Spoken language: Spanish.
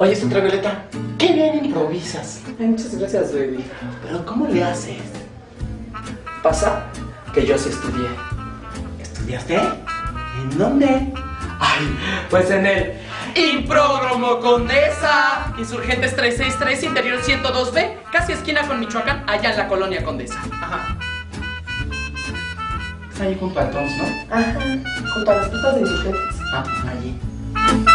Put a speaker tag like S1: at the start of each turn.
S1: Oye, Ultravioleta, qué bien improvisas.
S2: Ay, muchas gracias, baby.
S1: Pero ¿cómo le haces?
S2: Pasa que yo sí estudié.
S1: ¿Estudiaste? ¿En dónde?
S2: Ay, pues en el Impródromo Condesa. Insurgentes 363, interior 102B, casi esquina con Michoacán, allá en la colonia Condesa. Ajá.
S1: Está ahí junto al Toms, ¿no?
S2: Ajá, junto a las putas de Insurgentes.
S1: Ah, allí.